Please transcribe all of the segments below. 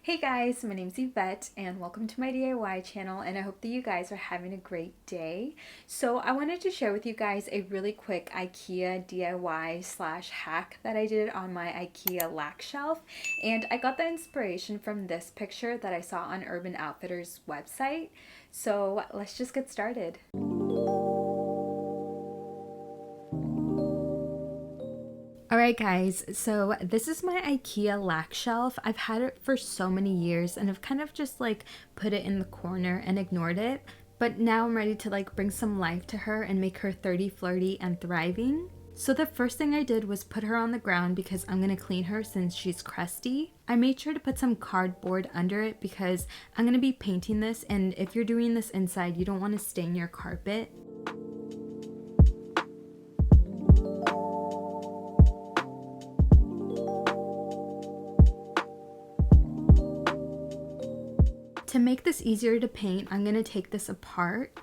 Hey guys, my name's Yvette and welcome to my DIY channel, and I hope that you guys are having a great day. So I wanted to share with you guys a really quick IKEA DIY slash hack that I did on my IKEA lack shelf, and I got the inspiration from this picture that I saw on Urban Outfitters website. So let's just get started. Alright guys, so this is my IKEA lack shelf. I've had it for so many years and I've kind of just put it in the corner and ignored it. But now I'm ready to bring some life to her and make her 30, flirty, and thriving. So the first thing I did was put her on the ground because I'm going to clean her since she's crusty. I made sure to put some cardboard under it because I'm going to be painting this, and if you're doing this inside, you don't want to stain your carpet. To make this easier to paint, I'm going to take this apart.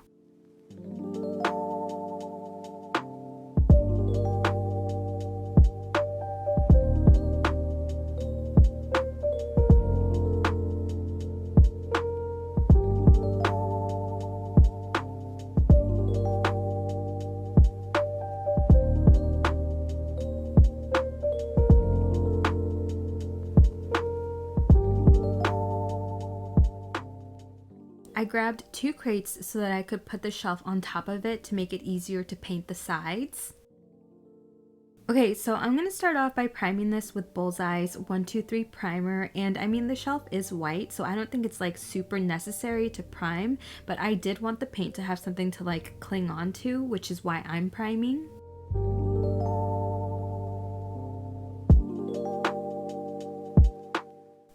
I grabbed 2 crates so that I could put the shelf on top of it to make it easier to paint the sides. Okay, so I'm going to start off by priming this with Bullseye's 123 primer, and I mean the shelf is white, so I don't think it's super necessary to prime, but I did want the paint to have something to cling on to, which is why I'm priming.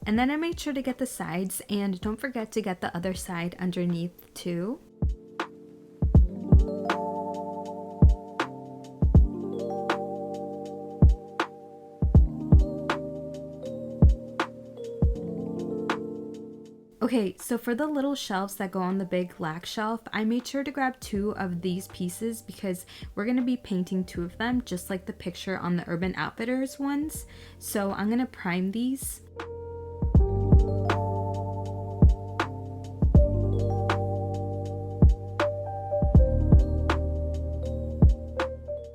And then I made sure to get the sides, and don't forget to get the other side underneath too. Okay, so for the little shelves that go on the big lack shelf, I made sure to grab 2 of these pieces because we're going to be painting 2 of them, just like the picture on the Urban Outfitters ones. So I'm going to prime these.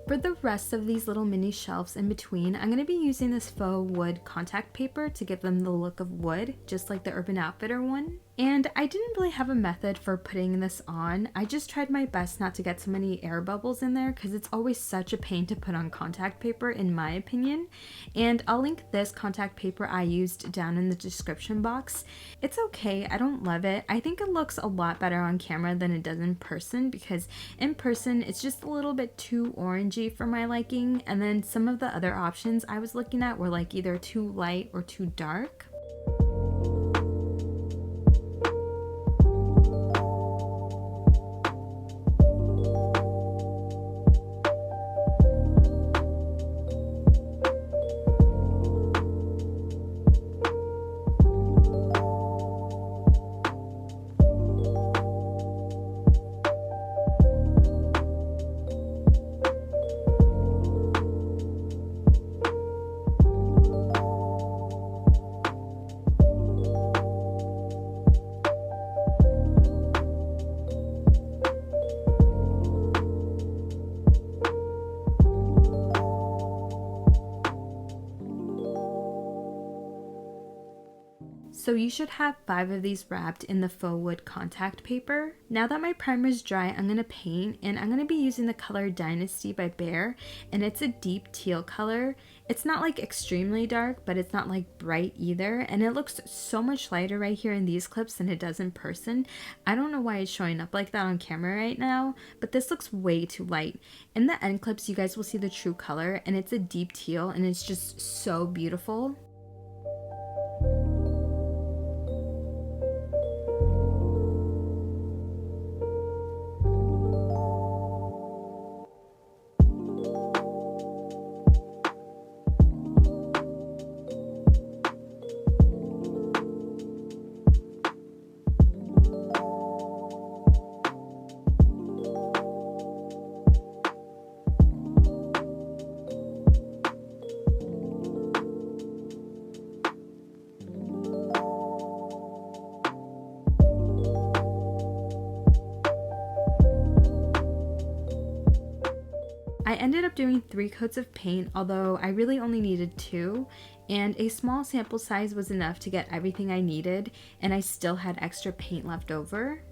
For the rest of these little mini shelves in between, I'm going to be using this faux wood contact paper to give them the look of wood, just like the Urban Outfitter one. And I didn't really have a method for putting this on. I just tried my best not to get so many air bubbles in there because it's always such a pain to put on contact paper in my opinion. And I'll link this contact paper I used down in the description box. It's okay, I don't love it. I think it looks a lot better on camera than it does in person because in person it's just a little bit too orangey for my liking, and then some of the other options I was looking at were either too light or too dark. So you should have 5 of these wrapped in the faux wood contact paper. Now that my primer is dry, I'm going to paint, and I'm going to be using the color Dynasty by Behr, and it's a deep teal color. It's not extremely dark, but it's not bright either, and it looks so much lighter right here in these clips than it does in person. I don't know why it's showing up like that on camera right now, but this looks way too light. In the end clips, you guys will see the true color, and it's a deep teal, and it's just so beautiful. I ended up doing 3 coats of paint, although I really only needed 2, and a small sample size was enough to get everything I needed, and I still had extra paint left over.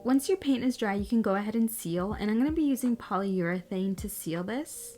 Once your paint is dry, you can go ahead and seal, and I'm going to be using polyurethane to seal this.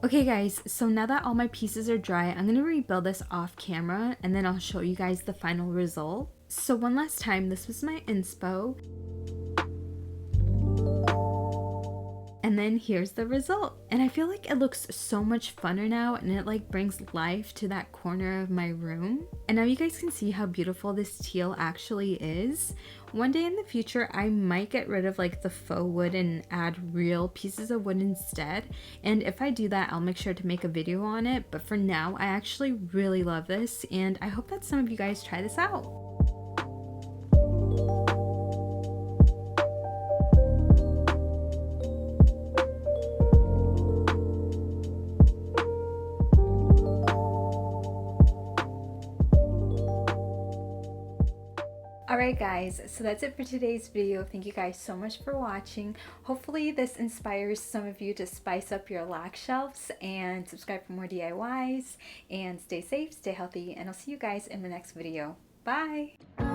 Okay guys, so now that all my pieces are dry, I'm going to rebuild this off camera and then I'll show you guys the final result. So one last time, this was my inspo. And then here's the result. And I feel like it looks so much funner now, and it like brings life to that corner of my room. And now you guys can see how beautiful this teal actually is. One day in the future, I might get rid of like the faux wood and add real pieces of wood instead. And if I do that, I'll make sure to make a video on it. But for now, I actually really love this, and I hope that some of you guys try this out. Alright guys, so that's it for today's video. Thank you guys so much for watching. Hopefully this inspires some of you to spice up your lack shelves, and subscribe for more DIYs, and stay safe, stay healthy, and I'll see you guys in the next video. Bye!